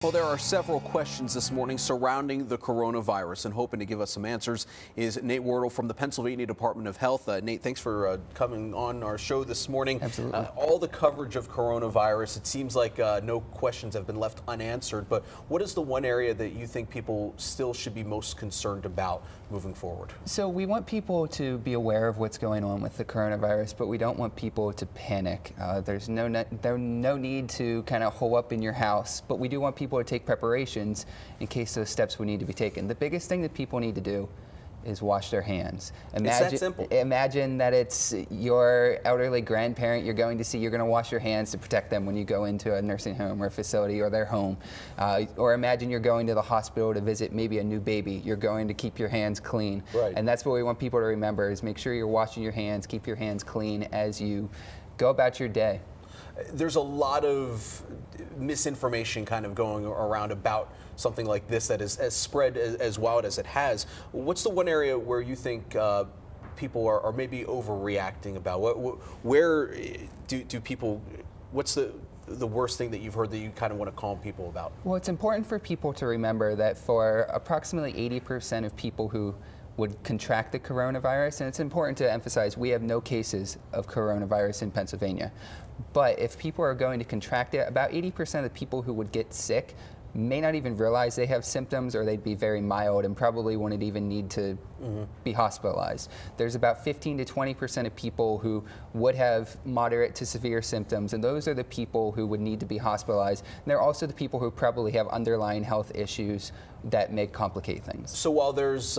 Well, there are several questions this morning surrounding the coronavirus, and hoping to give us some answers is Nate Wardle from the Pennsylvania Department of Health. Nate, thanks for coming on our show this morning. Absolutely. All the coverage of coronavirus, it seems like no questions have been left unanswered, but what is the one area that you think people still should be most concerned about moving forward? So we want people to be aware of what's going on with the coronavirus, but we don't want people to panic. There's no need to kind of hole up in your house, but we do want people to take preparations in case those steps would need to be taken. The biggest thing that people need to do is wash their hands. It's that simple. Imagine that it's your elderly grandparent you're going to see. You're going to wash your hands to protect them when you go into a nursing home or a facility or their home. Or imagine you're going to the hospital to visit maybe a new baby. You're going to keep your hands clean. Right. And that's what we want people to remember, is make sure you're washing your hands, keep your hands clean as you go about your day. There's a lot of misinformation kind of going around about something like this that is as spread as wild as it has. What's the one area where you think people are maybe overreacting about? Where do people, what's the worst thing that you've heard that you kind of want to calm people about? Well, it's important for people to remember that for approximately 80% of people who would contract the coronavirus, and it's important to emphasize we have no cases of coronavirus in Pennsylvania. But if people are going to contract it, about 80% of the people who would get sick may not even realize they have symptoms, or they'd be very mild and probably wouldn't even need to be hospitalized. There's about 15 to 20% of people who would have moderate to severe symptoms, and those are the people who would need to be hospitalized. And they're also the people who probably have underlying health issues that may complicate things. So while there's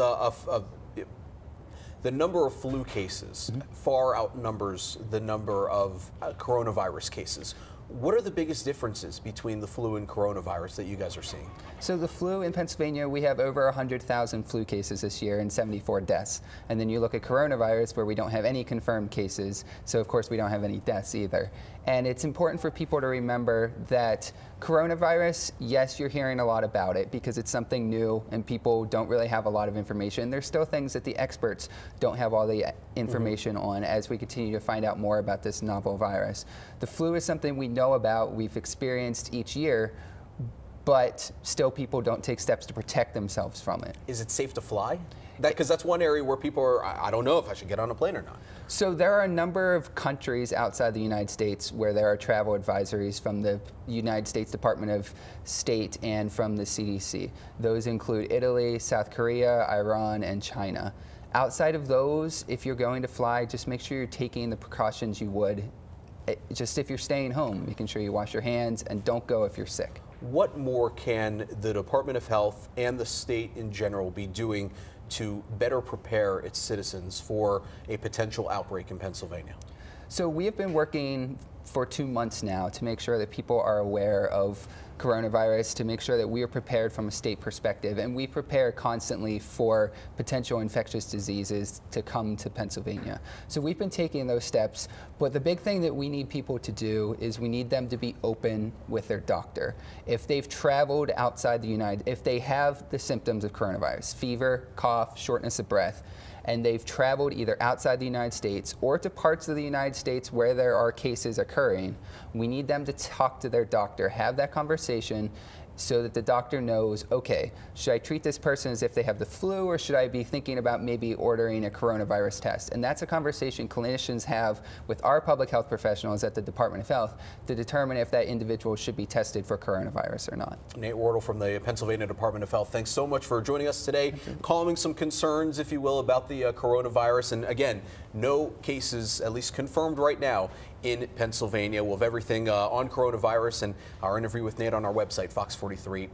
the number of flu cases far outnumbers the number of coronavirus cases, what are the biggest differences between the flu and coronavirus that you guys are seeing? So the flu in Pennsylvania, we have over 100,000 flu cases this year and 74 deaths. And then you look at coronavirus, where we don't have any confirmed cases, so of course we don't have any deaths either. And it's important for people to remember that coronavirus, yes, you're hearing a lot about it because it's something new and people don't really have a lot of information. There's still things that the experts don't have all the information on as we continue to find out more about this novel virus. The flu is something we know about, we've experienced each year, but still people don't take steps to protect themselves from it. Is it safe to fly? Because that's one area where people are, I don't know if I should get on a plane or not. So there are a number of countries outside the United States where there are travel advisories from the United States Department of State and from the CDC. Those include Italy, South Korea, Iran, and China. Outside of those, if you're going to fly, just make sure you're taking the precautions you would. Just if you're staying home, making sure you wash your hands and don't go if you're sick. What more can the Department of Health and the state in general be doing to better prepare its citizens for a potential outbreak in Pennsylvania? So we have been working for 2 months now to make sure that people are aware of coronavirus, to make sure that we are prepared from a state perspective, and we prepare constantly for potential infectious diseases to come to Pennsylvania. So we've been taking those steps, but the big thing that we need people to do is we need them to be open with their doctor. If they've traveled outside the if they have the symptoms of coronavirus, fever, cough, shortness of breath, and they've traveled either outside the United States or to parts of the United States where there are cases occurring, we need them to talk to their doctor, have that conversation, so that the doctor knows, okay, should I treat this person as if they have the flu, or should I be thinking about maybe ordering a coronavirus test? And that's a conversation clinicians have with our public health professionals at the Department of Health to determine if that individual should be tested for coronavirus or not. Nate Wardle from the Pennsylvania Department of Health, thanks so much for joining us today, calming some concerns, if you will, about the coronavirus. And again, no cases, at least confirmed right now, in Pennsylvania. We'll have everything on coronavirus and our interview with Nate on our website, fox43.com.